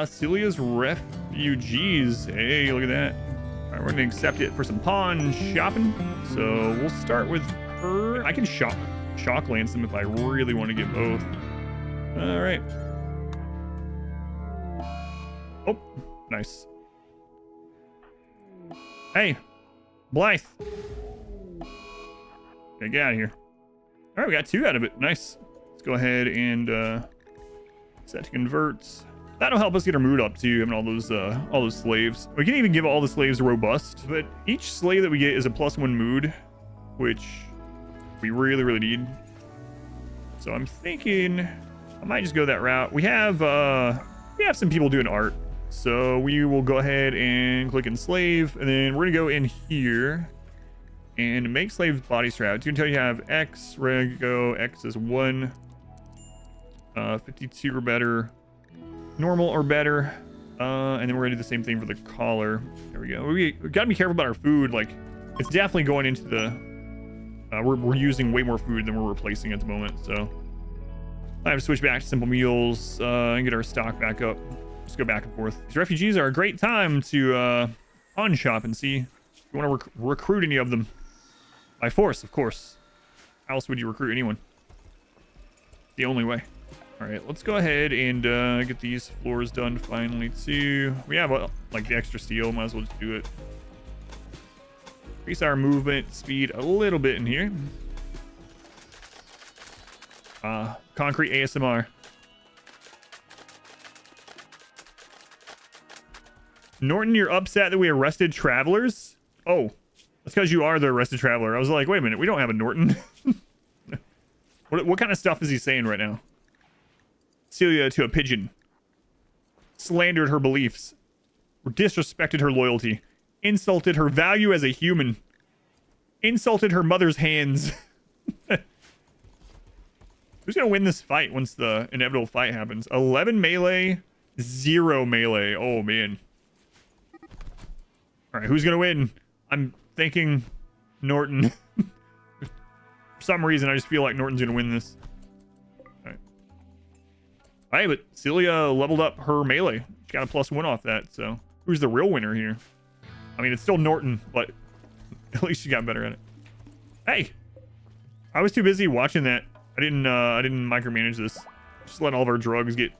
Celia's refugees. Hey, look at that. All right, we're gonna accept it for some pawn shopping. So we'll start with her. I can shock lance them if I really want to get both. All right. Oh, nice. Hey, Blythe. Okay, get out of here. All right, we got 2 out of it. Nice. Let's go ahead and set to converts. That'll help us get our mood up too, having all those slaves. We can even give all the slaves a robust, but each slave that we get is a +1 mood, which we really need. So I'm thinking I might just go that route. We have some people doing art, so we will go ahead and click enslave, and then we're gonna go in here and make slave body straps. You can tell you have X, rego, X is 1, 52 or better, normal or better, and then we're gonna do the same thing for the collar. There we go. We gotta be careful about our food. Like, it's definitely going into the we're using way more food than we're replacing at the moment, so I have to switch back to simple meals and get our stock back up. Just go back and forth. These refugees are a great time to pawn shop and see if you want to recruit any of them by force, of course. How else would you recruit anyone? The only way. All right, let's go ahead and get these floors done finally too. We have like the extra steel, might as well just do it. Increase our movement speed a little bit in here. Concrete ASMR. Norton, you're upset that we arrested travelers? Oh, that's because you are the arrested traveler. I was like, wait a minute, we don't have a Norton. What kind of stuff is he saying right now? Celia to a pigeon. Slandered her beliefs. Disrespected her loyalty. Insulted her value as a human. Insulted her mother's hands. Who's gonna win this fight once the inevitable fight happens? 11 melee, 0 melee. Oh man. All right, who's gonna win? I'm thinking Norton. For some reason, I just feel like Norton's gonna win this. All right, but Celia leveled up her melee. She got a +1 off that. So who's the real winner here? I mean, it's still Norton, but at least she got better at it. Hey, I was too busy watching that. I didn't micromanage this. Just let all of our drugs get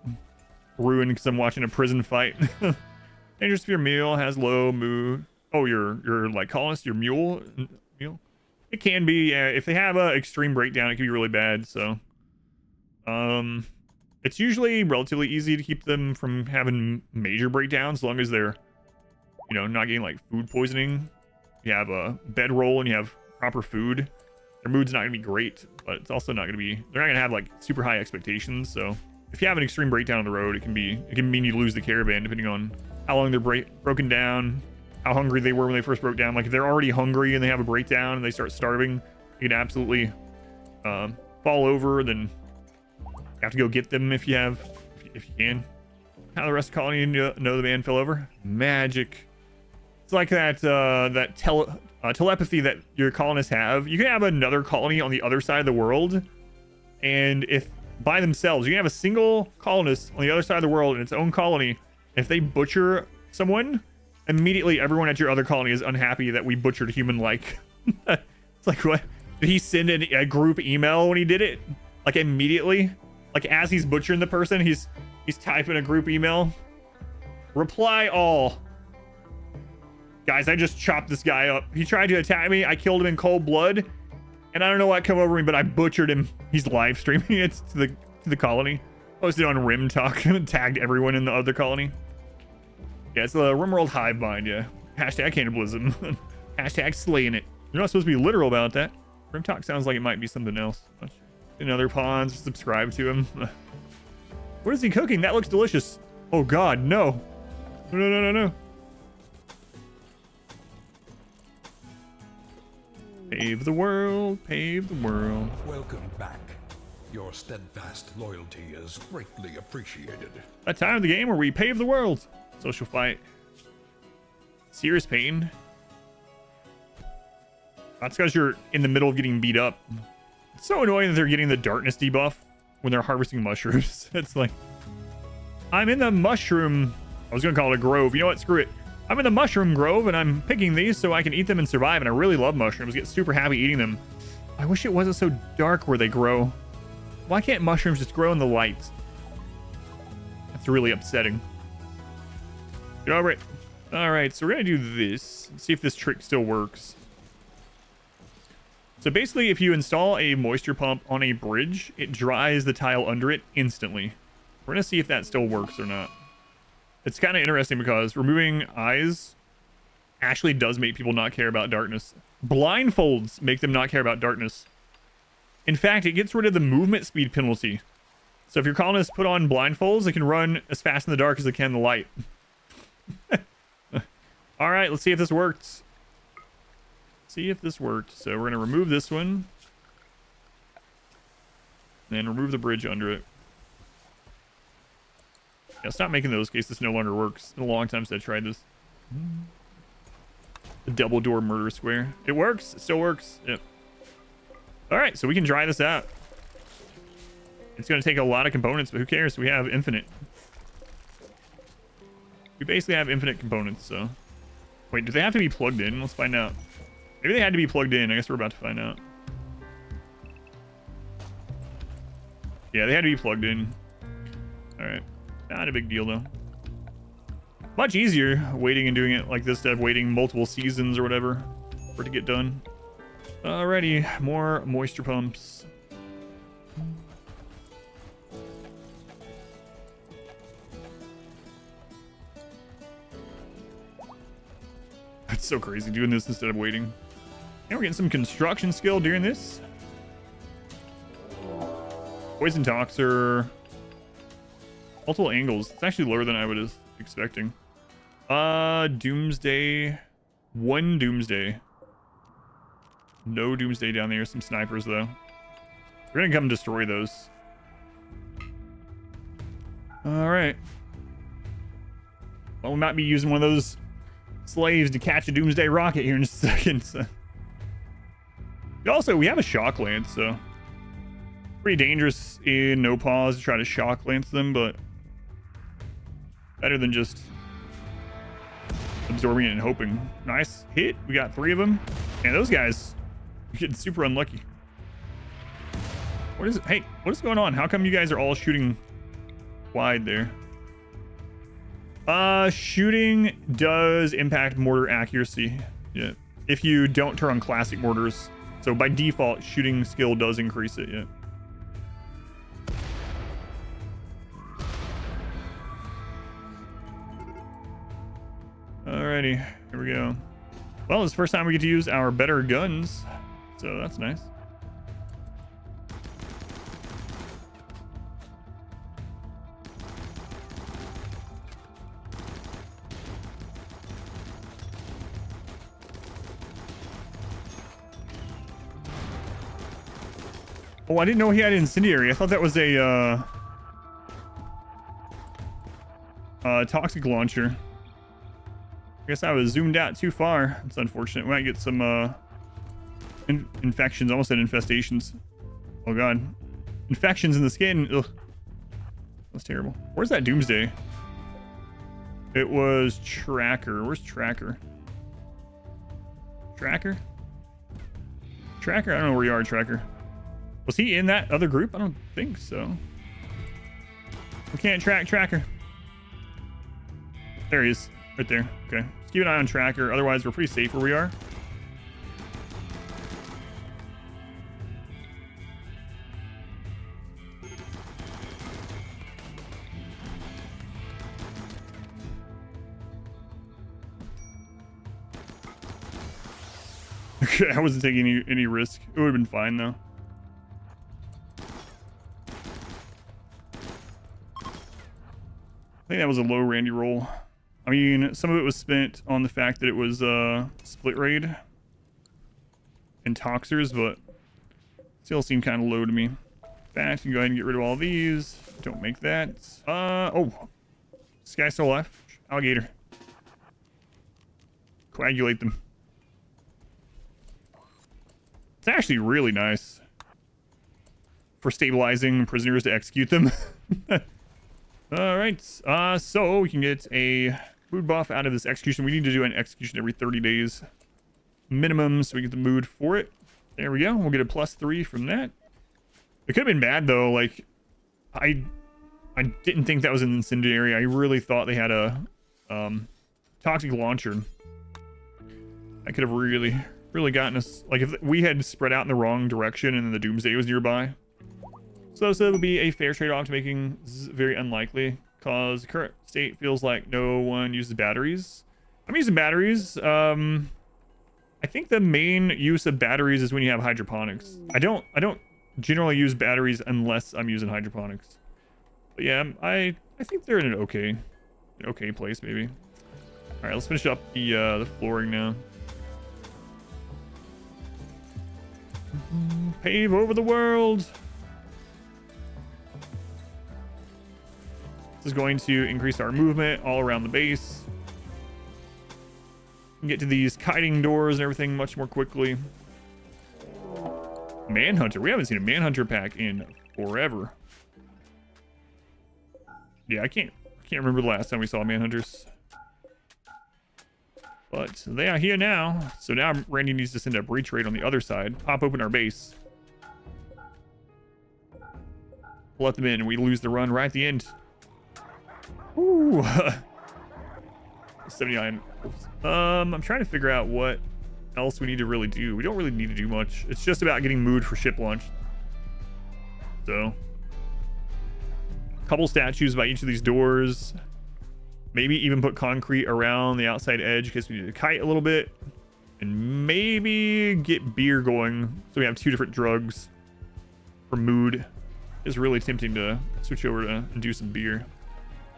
ruined because I'm watching a prison fight. Dangerous if your meal has low mood. Oh, your like colonist, your mule. It can be, yeah. If they have a extreme breakdown, it can be really bad. So, it's usually relatively easy to keep them from having major breakdowns, as long as they're, you know, not getting like food poisoning. You have a bedroll and you have proper food. Their mood's not gonna be great, but it's also not gonna be. They're not gonna have like super high expectations. So if you have an extreme breakdown on the road, it can mean you lose the caravan depending on how long they're broken down, how hungry they were when they first broke down. Like if they're already hungry and they have a breakdown and they start starving, you can absolutely fall over. Then you have to go get them if you can. How the rest of the colony know the man fell over? Magic. It's like that telepathy that your colonists have. You can have another colony on the other side of the world, and if by themselves, you can have a single colonist on the other side of the world in its own colony. If they butcher someone, immediately everyone at your other colony is unhappy that we butchered human like. It's like, what? Did he send a group email when he did it? Like immediately? Like as he's butchering the person, he's typing a group email. Reply all. Guys, I just chopped this guy up. He tried to attack me. I killed him in cold blood. And I don't know what come over me, but I butchered him. He's live streaming it to the colony. Posted on Rim Talk and tagged everyone in the other colony. Yeah, it's the RimWorld hive mind, yeah. Hashtag cannibalism. Hashtag slaying it. You're not supposed to be literal about that. Rim Talk sounds like it might be something else. In other pawns, subscribe to him. What is he cooking? That looks delicious. Oh god, no. No. Pave the world, pave the world. Welcome back. Your steadfast loyalty is greatly appreciated. A time of the game where we pave the world. Social fight. Serious pain. That's because you're in the middle of getting beat up. It's so annoying that they're getting the darkness debuff when they're harvesting mushrooms. It's like, I'm in the mushroom. I was gonna call it a grove. You know what? Screw it. I'm in the mushroom grove and I'm picking these so I can eat them and survive. And I really love mushrooms. Get super happy eating them. I wish it wasn't so dark where they grow. Why can't mushrooms just grow in the light? That's really upsetting. Get over it. All right, so we're gonna do this. See if this trick still works. So basically, if you install a moisture pump on a bridge, it dries the tile under it instantly. We're gonna see if that still works or not. It's kind of interesting because removing eyes actually does make people not care about darkness. Blindfolds make them not care about darkness. In fact, it gets rid of the movement speed penalty. So if your colonists put on blindfolds, they can run as fast in the dark as they can in the light. All right, let's see if this worked. See if this worked. So we're going to remove this one. And remove the bridge under it. Yeah, stop making those in case this no longer works. It's been a long time since I tried this. The double door murder square. It works. It still works. Yep. All right, so we can dry this out. It's going to take a lot of components, but who cares? We have infinite. We basically have infinite components, so... Wait, do they have to be plugged in? Let's find out. Maybe they had to be plugged in. I guess we're about to find out. Yeah, they had to be plugged in. All right. Not a big deal, though. Much easier waiting and doing it like this instead of waiting multiple seasons or whatever for it to get done. Alrighty, more moisture pumps. It's so crazy doing this instead of waiting. And we're getting some construction skill during this. Poison toxer. Multiple angles. It's actually lower than I was expecting. Doomsday. One doomsday. No doomsday down there. Some snipers though. We're gonna come destroy those. All right. Well, we might be using one of those slaves to catch a doomsday rocket here in just a second. So. Also, we have a shock lance, so pretty dangerous in no pause to try to shock lance them, but better than just absorbing it and hoping. Nice hit. We got 3 of them. And those guys are getting super unlucky. What is it? Hey, what is going on? How come you guys are all shooting wide there? Shooting does impact mortar accuracy. Yeah. If you don't turn on classic mortars. So by default, shooting skill does increase it, yeah. Alrighty, here we go. Well, it's the first time we get to use our better guns, so that's nice. Oh, I didn't know he had incendiary. I thought that was a toxic launcher. I guess I was zoomed out too far. It's unfortunate. We might get some infections. Almost said infestations. Oh god, infections in the skin. Ugh, that's terrible. Where's that doomsday? It was tracker. Where's tracker? Tracker? Tracker? I don't know where you are, tracker. Was he in that other group? I don't think so. We can't track tracker. There he is. Right there. Okay. Let's keep an eye on tracker. Otherwise, we're pretty safe where we are. Okay, I wasn't taking any risk. It would have been fine, though. I think that was a low Randy roll. I mean, some of it was spent on the fact that it was split raid and toxers, but still seemed kind of low to me. In fact, you can go ahead and get rid of all these. Don't make that. Oh, this guy's still alive. Alligator. Coagulate them. It's actually really nice for stabilizing prisoners to execute them. All right. So we can get a mood buff out of this execution. We need to do an execution every 30 days minimum, so we get the mood for it. There we go. We'll get a +3 from that. It could have been bad though. Like, I didn't think that was an incendiary. I really thought they had a toxic launcher. That could have really gotten us. Like, if we had spread out in the wrong direction and then the doomsday was nearby. So this would be a fair trade-off to making very unlikely, because the current state feels like no one uses batteries. I'm using batteries. I think the main use of batteries is when you have hydroponics. I don't generally use batteries unless I'm using hydroponics. But yeah, I think they're in an okay place maybe. All right, let's finish up the flooring now. Pave over the world. This is going to increase our movement all around the base. We can get to these kiting doors and everything much more quickly. Manhunter. We haven't seen a Manhunter pack in forever. Yeah, I can't remember the last time we saw Manhunters. But they are here now. So now Randy needs to send a breach raid on the other side. Pop open our base. Let them in and we lose the run right at the end. Ooh. 79. I'm trying to figure out what else we need to really do. We don't really need to do much. It's just about getting mood for ship launch. So, a couple statues by each of these doors. Maybe even put concrete around the outside edge because we need to kite a little bit. And maybe get beer going so we have 2 different drugs for mood. It's really tempting to switch over to and do some beer.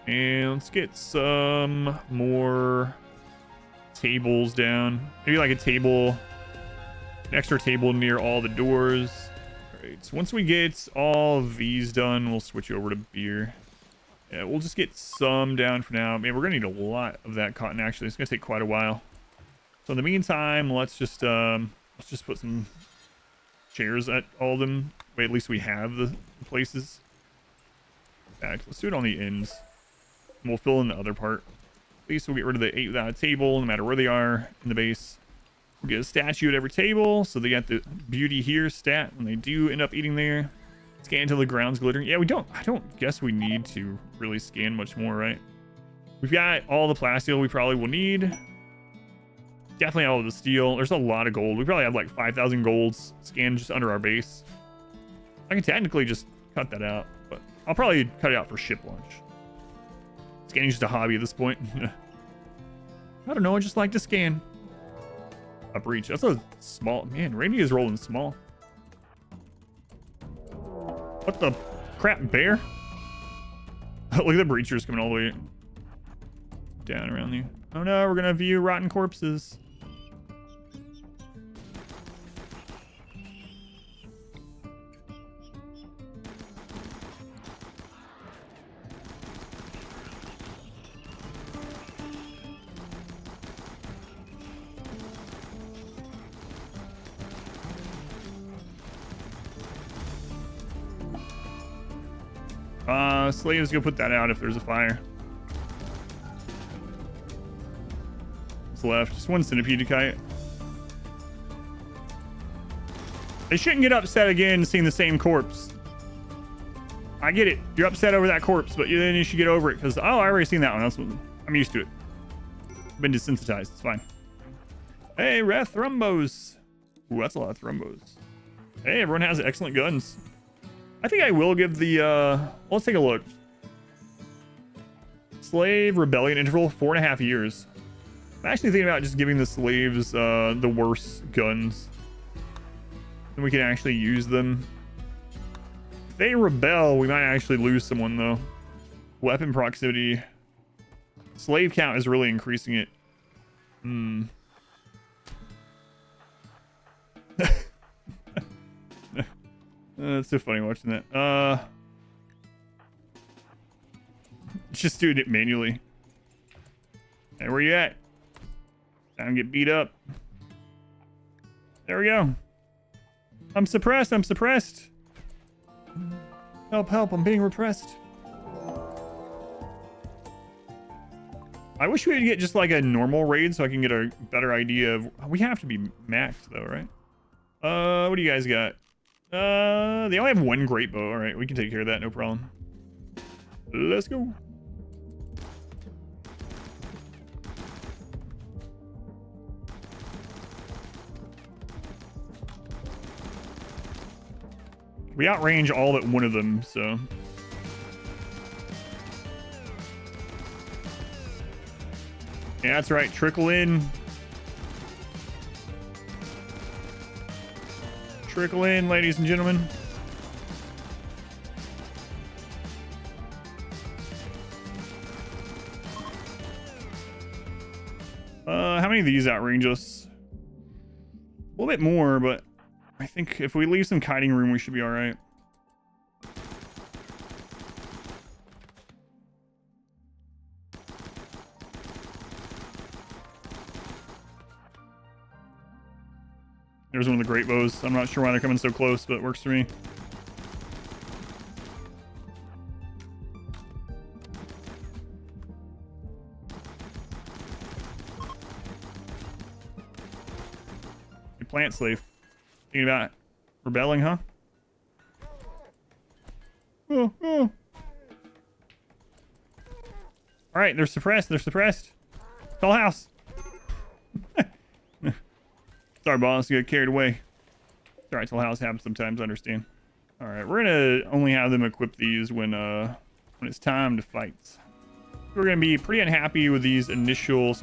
And let's get some more tables down. Maybe like a table, an extra table near all the doors. All right, so once we get all of these done, we'll switch over to beer. Yeah, we'll just get some down for now. Man, we're gonna need a lot of that cotton actually. It's gonna take quite a while. So in the meantime, let's just put some chairs at all of them. Wait, at least we have the places. In fact, let's do it on the ends. And we'll fill in the other part. At least we'll get rid of the 8 without a table, no matter where they are in the base. We'll get a statue at every table, so they got the beauty here stat when they do end up eating there. Scan until the ground's glittering. Yeah, I don't guess we need to really scan much more, right? We've got all the plasteel we probably will need. Definitely all of the steel. There's a lot of gold. We probably have like 5,000 golds scanned just under our base. I can technically just cut that out, but I'll probably cut it out for ship launch. Scanning's just a hobby at this point. I don't know, I just like to scan. A breach. That's a small... Man, Randy is rolling small. What the crap, bear? Look at the breachers coming all the way down around there. Oh no, we're gonna view rotten corpses. Slaves go put that out if there's a fire. What's left? Just 1 centipede to kite. They shouldn't get upset again seeing the same corpse. I get it. You're upset over that corpse, but then you should get over it because, oh, I already seen that one. I'm used to it. Been desensitized. It's fine. Hey, rare thrombos. Ooh, that's a lot of thrombos. Hey, everyone has excellent guns. I think I will give the, let's take a look. Slave Rebellion interval, 4.5 years. I'm actually thinking about just giving the slaves the worst guns. Then we can actually use them. If they rebel, we might actually lose someone though. Weapon proximity. Slave count is really increasing it. It's so funny watching that. Just doing it manually. Hey, where you at? Time to get beat up. There we go. I'm suppressed. I'm suppressed. Help, help. I'm being repressed. I wish we would get just like a normal raid so I can get a better idea of... We have to be maxed though, right? What do you guys got? They only have one great bow. All right, we can take care of that, no problem. Let's go. We outrange all but one of them, so... Yeah, that's right. Trickle in. Trickle in, ladies and gentlemen. How many of these outrange us? A little bit more, but I think if we leave some kiting room, we should be all right. There's one of the great bows. I'm not sure why they're coming so close, but it works for me. Hey, plant slave. Thinking about rebelling, huh? Oh, oh. All right, they're suppressed. They're suppressed. Tall house. Sorry, boss. You got carried away. Sorry, Tall house happens sometimes. I understand. All right, we're gonna only have them equip these when it's time to fight. We're gonna be pretty unhappy with these initial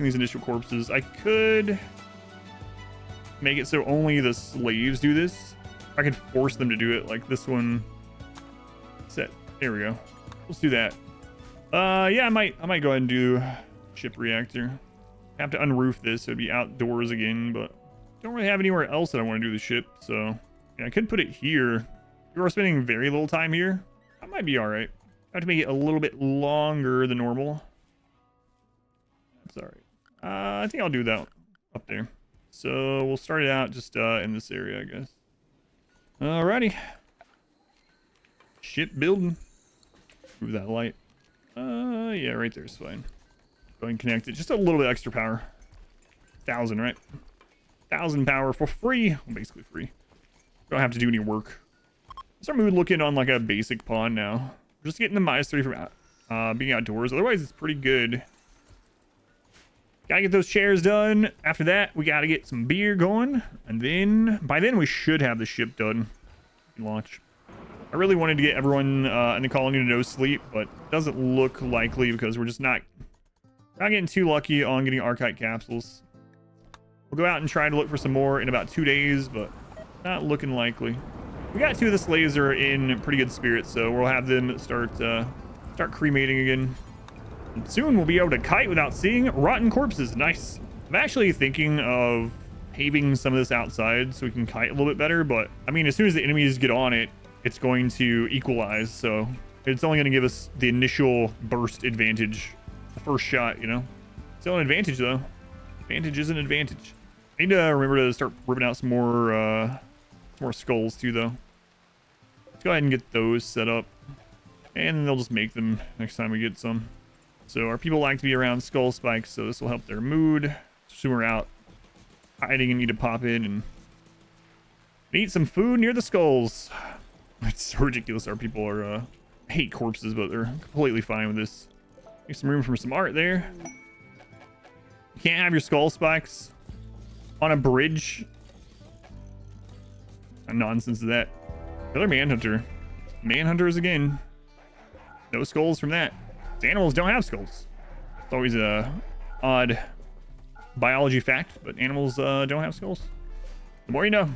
corpses. I could make it so only the slaves do this. I could force them to do it, like this one. Set. There we go. Let's do that. Yeah, I might go ahead and do ship reactor. I have to unroof this, so it'd be outdoors again, but don't really have anywhere else that I want to do the ship, so yeah, I could put it here. We're spending very little time here. That might be all right. I have to make it a little bit longer than normal. That's all right. I think I'll do that up there. So we'll start it out just in this area, I guess. Alrighty. Ship building. Move that light. Yeah, right there's fine. Go ahead and connect it. Just a little bit extra power. 1,000, right? 1,000 power for free. Well, basically free. Don't have to do any work. What's our mood looking on like a basic pawn now? We're just getting the -3 from being outdoors. Otherwise, it's pretty good. Gotta get those chairs done. After that, we gotta get some beer going. And then, by then, we should have the ship done. Launch. I really wanted to get everyone in the colony to no sleep, but it doesn't look likely because we're just not getting too lucky on getting Archite capsules. We'll go out and try to look for some more in about 2 days, but not looking likely. We got 2 of the slaves that are in pretty good spirits, so we'll have them start cremating again. And soon we'll be able to kite without seeing rotten corpses. Nice. I'm actually thinking of paving some of this outside so we can kite a little bit better, but I mean, as soon as the enemies get on it, it's going to equalize, so it's only going to give us the initial burst advantage, the first shot, you know. Still an advantage though. Advantage is an advantage. I need to remember to start ripping out some more skulls too, though. Let's go ahead and get those set up, and they'll just make them next time we get some. So our people like to be around skull spikes, so this will help their mood. Assume we're out hiding and need to pop in and eat some food near the skulls. It's so ridiculous. Our people are hate corpses, but they're completely fine with this. Make some room for some art there. You can't have your skull spikes on a bridge. What nonsense is that? Another Manhunter. Manhunters again. No skulls from that. The animals don't have skulls. It's always a odd biology fact, but animals don't have skulls. The more you know.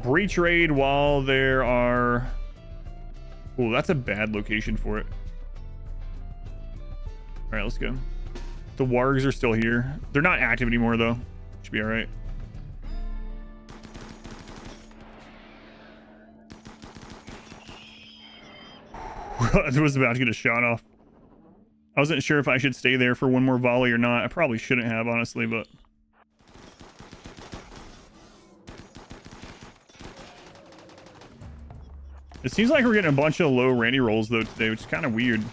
Breach raid while there are... Oh, that's a bad location for it. All right, let's go. The wargs are still here. They're not active anymore, though. Should be all right. I was about to get a shot off. I wasn't sure if I should stay there for one more volley or not. I probably shouldn't have, honestly, but... It seems like we're getting a bunch of low Randy rolls, though, today, which is kind of weird.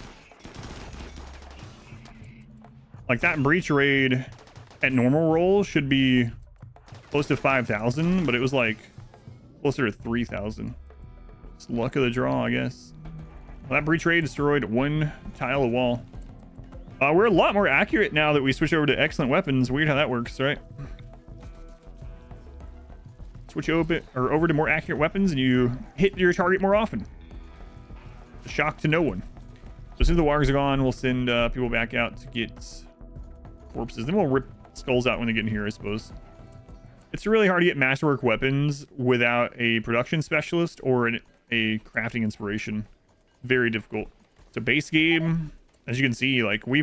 Like that breach raid at normal roll should be close to 5,000, but it was like closer to 3,000. It's luck of the draw, I guess. Well, that breach raid destroyed one tile of wall. We're a lot more accurate now that we switch over to excellent weapons. Weird how that works, right? Switch over to more accurate weapons and you hit your target more often. A shock to no one. So since the walkers are gone, we'll send people back out to get corpses. Then we'll rip skulls out when they get in here, I suppose. It's really hard to get masterwork weapons without a production specialist or a crafting inspiration. Very difficult. So base game, as you can see, like we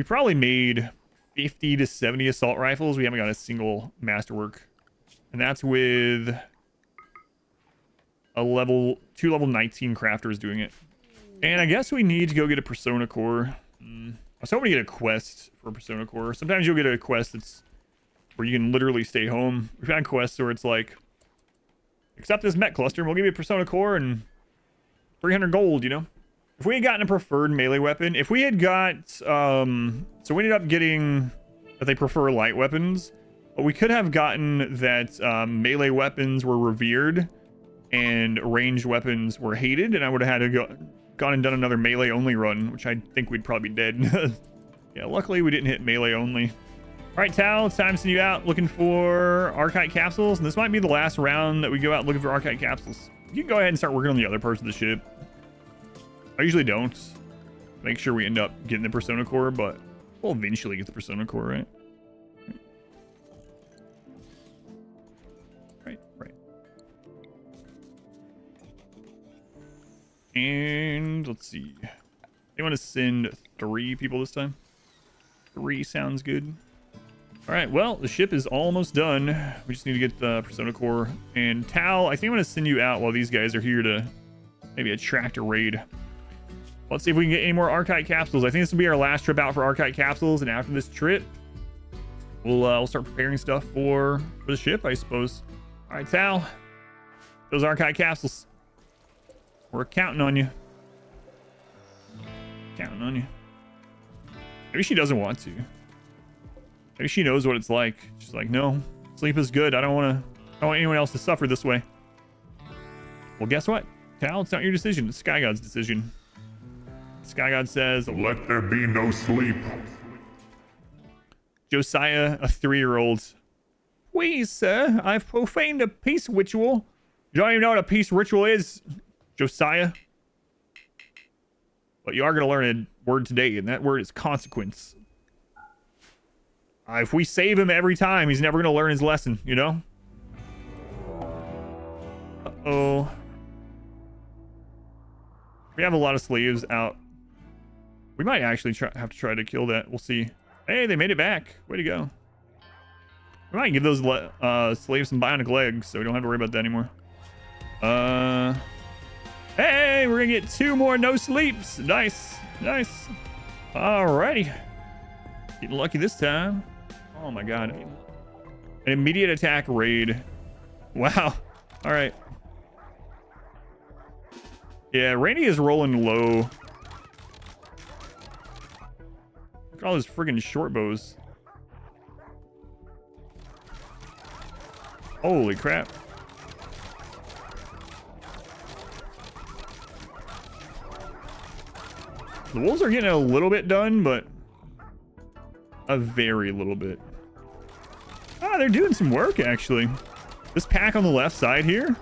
probably made 50 to 70 assault rifles. We haven't got a single masterwork. And that's with two level 19 crafters doing it. And I guess we need to go get a persona core. I was hoping to get a quest for a persona core. Sometimes you'll get a quest that's where you can literally stay home. We've had quests where it's like, accept this mech cluster and we'll give you a persona core and 300 gold, you know? If we had gotten a preferred melee weapon, if we had got, so we ended up getting that they prefer light weapons, but we could have gotten that melee weapons were revered and ranged weapons were hated, and I would have had to gone and done another melee only run, which I think we'd probably be dead. Yeah, luckily we didn't hit melee only. All right, Tal, it's time to send you out looking for Archite capsules, and this might be the last round that we go out looking for Archite capsules. You can go ahead and start working on the other parts of the ship. I usually don't. Make sure we end up getting the persona core, but we'll eventually get the persona core, right? Right. And let's see. They want to send 3 people this time. 3 sounds good. All right, well, the ship is almost done. We just need to get the persona core. And Tal, I think I'm going to send you out while these guys are here to maybe attract a raid. Let's see if we can get any more Archite capsules. I think this will be our last trip out for Archite capsules. And after this trip, we'll start preparing stuff for the ship, I suppose. All right, Tal, those Archite capsules. We're counting on you. Counting on you. Maybe she doesn't want to. Maybe she knows what it's like. She's like, no, sleep is good. I don't want anyone else to suffer this way. Well, guess what, Tal? It's not your decision. It's Sky God's decision. Sky God says, let there be no sleep. Josiah, a 3-year-old. Please, sir, I've profaned a peace ritual. You don't even know what a peace ritual is, Josiah. But you are going to learn a word today, and that word is consequence. If we save him every time, he's never going to learn his lesson, you know? Uh-oh. We have a lot of slaves out. We might actually have to try to kill that. We'll see. Hey, they made it back. Way to go. We might give those slaves some bionic legs, so we don't have to worry about that anymore. Hey, we're gonna get 2 more no sleeps. Nice. Alrighty. Getting lucky this time. Oh my god. An immediate attack raid. Wow. Alright. Yeah, Randy is rolling low. Look at all his friggin' short bows. Holy crap. The wolves are getting a little bit done, but a very little bit. Ah, they're doing some work, actually. This pack on the left side here,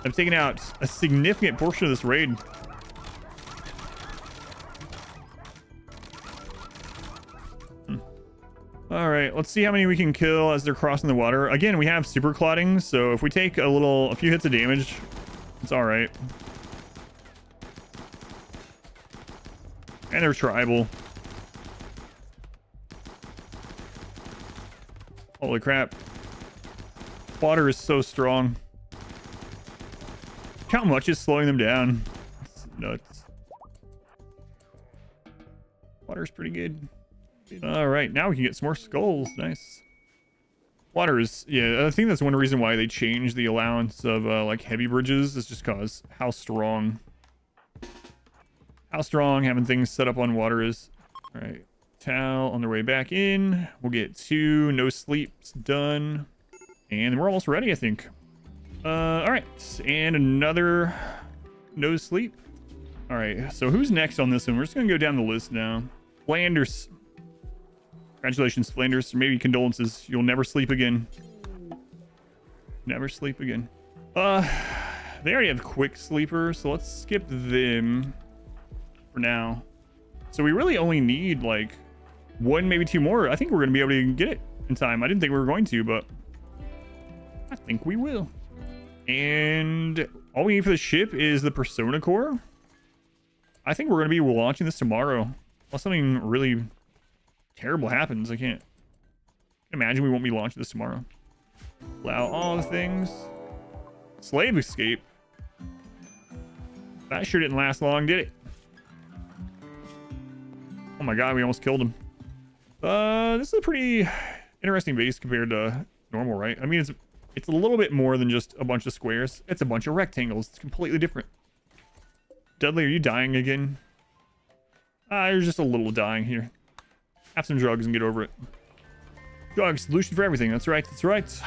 I've taken out a significant portion of this raid. All right, let's see how many we can kill as they're crossing the water. Again, we have super clotting, so if we take a few hits of damage, it's all right. And they're tribal. Holy crap. Water is so strong. Look how much is slowing them down. It's nuts. Water's pretty good. All right, now we can get some more skulls. Nice. Water is, yeah, I think that's one reason why they changed the allowance of like heavy bridges, is just cause how strong having things set up on water is. All right, Towel on their way back in. We'll get 2 no sleeps done. And we're almost ready, I think. All right. And another no sleep. All right. So who's next on this one? We're just going to go down the list now. Flanders. Congratulations, Flanders. Maybe condolences. You'll never sleep again. Never sleep again. They already have quick sleeper, so let's skip them for now. So we really only need like 1, maybe 2 more. I think we're going to be able to get it in time. I didn't think we were going to, but I think we will. And all we need for the ship is the Persona Core. I think we're going to be launching this tomorrow. Unless something really terrible happens. I can't imagine we won't be launching this tomorrow. Allow all the things. Slave escape. That sure didn't last long, did it? Oh my god, we almost killed him. This is a pretty interesting base compared to normal, right? I mean, it's a little bit more than just a bunch of squares. It's a bunch of rectangles. It's completely different. Dudley, are you dying again? You're just a little dying here. Have some drugs and get over it. Drugs, solution for everything. That's right. That's right.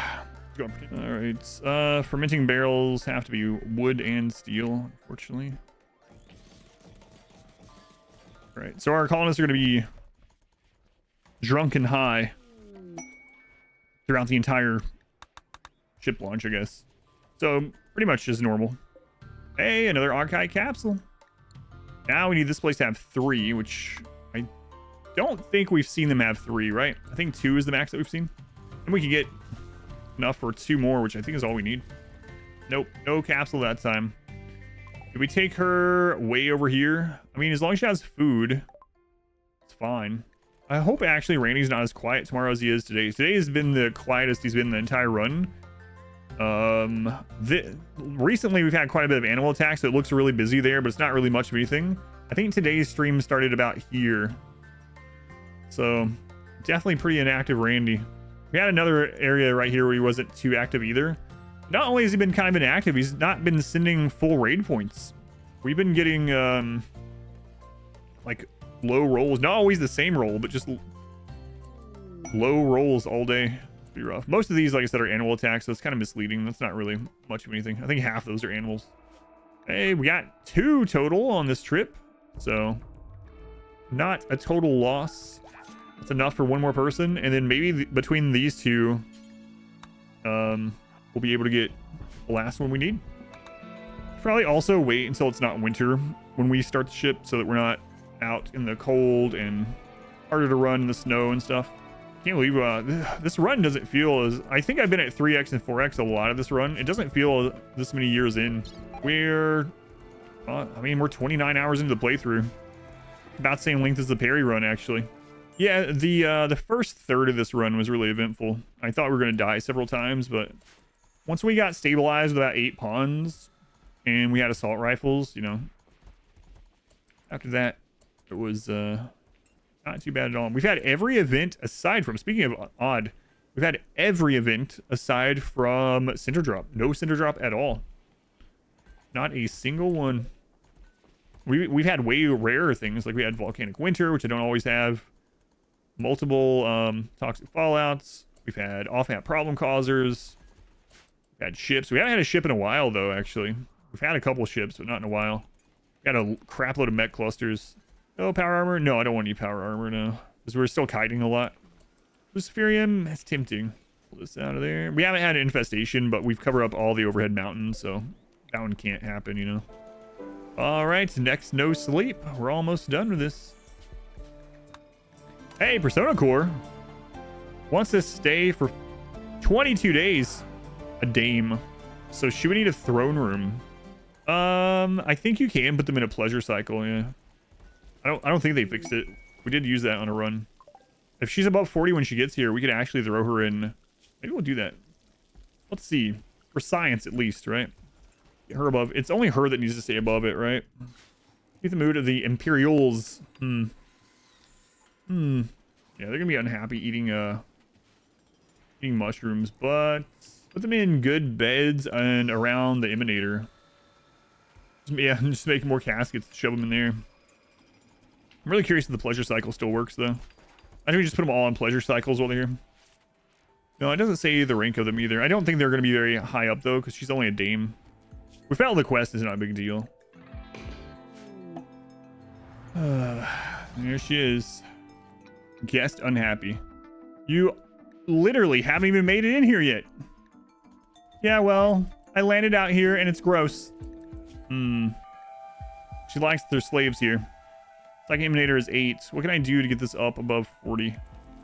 All right. Fermenting barrels have to be wood and steel, unfortunately. All right. So our colonists are going to be drunk and high throughout the entire ship launch, I guess. So pretty much just normal. Hey, another archive capsule. Now we need this place to have 3, which I don't think we've seen them have 3, right? I think 2 is the max that we've seen. And we can get enough for 2 more, which I think is all we need. Nope, no capsule that time. Did we take her way over here? I mean, as long as she has food, it's fine. I hope actually Randy's not as quiet tomorrow as he is today. Today has been the quietest he's been the entire run. Recently we've had quite a bit of animal attacks, so it looks really busy there, but it's not really much of anything. I think today's stream started about here. So definitely pretty inactive Randy. We had another area right here where he wasn't too active either. Not only has he been kind of inactive, he's not been sending full raid points. We've been getting like low rolls, not always the same roll, but just low rolls all day. Be rough. Most of these, like I said, are animal attacks, so it's kind of misleading. That's not really much of anything. I think half of those are animals. Hey, we got 2 total on this trip, so not a total loss. That's enough for 1 more person, and then maybe between these 2 we'll be able to get the last one we need. Probably also wait until it's not winter when we start the ship, so that we're not out in the cold and harder to run in the snow and stuff. Can't believe this run doesn't feel as... I think I've been at 3x and 4x a lot of this run. It doesn't feel this many years in. We're 29 hours into the playthrough. About the same length as the Perry run, actually. Yeah, the first third of this run was really eventful. I thought we were going to die several times, but once we got stabilized with about 8 pawns and we had assault rifles, you know, after that, it was... not too bad at all. We've had every event aside from, speaking of odd, we've had every event aside from Cinder Drop. No Cinder Drop at all. Not a single one. We've had way rarer things, like we had Volcanic Winter, which I don't always have. Multiple toxic fallouts. We've had off-map problem causers. We've had ships. We haven't had a ship in a while, though, actually. We've had a couple ships, but not in a while. We had a crap load of mech clusters. Oh, power armor? No, I don't want any power armor, no. Because we're still kiting a lot. Luciferium, that's tempting. Pull this out of there. We haven't had an infestation, but we've covered up all the overhead mountains, so that one can't happen, you know. Alright, next no sleep. We're almost done with this. Hey, Persona Core wants to stay for 22 days. A dame. So should we need a throne room? I think you can put them in a pleasure cycle, yeah. I don't think they fixed it. We did use that on a run. If she's above 40 when she gets here, we could actually throw her in. Maybe we'll do that. Let's see. For science, at least, right? Get her above. It's only her that needs to stay above it, right? Get the mood of the Imperials. Yeah, they're gonna be unhappy eating mushrooms, but put them in good beds and around the emanator. Just make more caskets, shove them in there. I'm really curious if the pleasure cycle still works, though. I think we just put them all on pleasure cycles while they're here. No, it doesn't say the rank of them either. I don't think they're going to be very high up, though, because she's only a dame. We failed the quest is not a big deal. There she is. Guest unhappy. You literally haven't even made it in here yet. Yeah, well, I landed out here and it's gross. She likes their slaves here. Psychic Emanator is 8. What can I do to get this up above 40?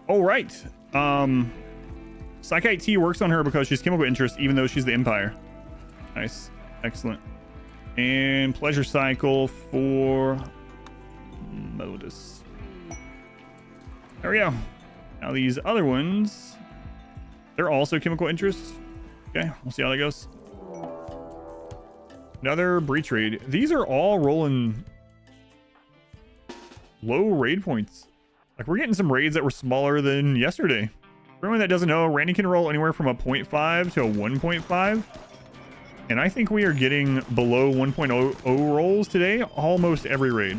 Oh, right. Psychite T works on her because she's chemical interest, even though she's the Empire. Nice. Excellent. And pleasure cycle for Modus. There we go. Now these other ones, they're also chemical interest. Okay, we'll see how that goes. Another breach raid. These are all rolling low raid points. Like, we're getting some raids that were smaller than yesterday. For anyone that doesn't know, Randy can roll anywhere from a 0.5 to a 1.5. And I think we are getting below 1.0 rolls today, almost every raid.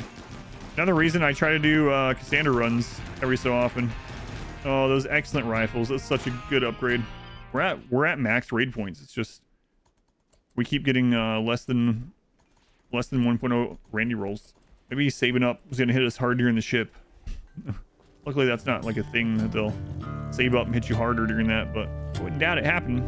Another reason I try to do Cassandra runs every so often. Oh, those excellent rifles. That's such a good upgrade. We're at max raid points. It's just we keep getting less than 1.0 Randy rolls. Maybe he's saving up. Was gonna hit us hard during the ship. Luckily, that's not like a thing that they'll save up and hit you harder during that. But I wouldn't doubt it happening.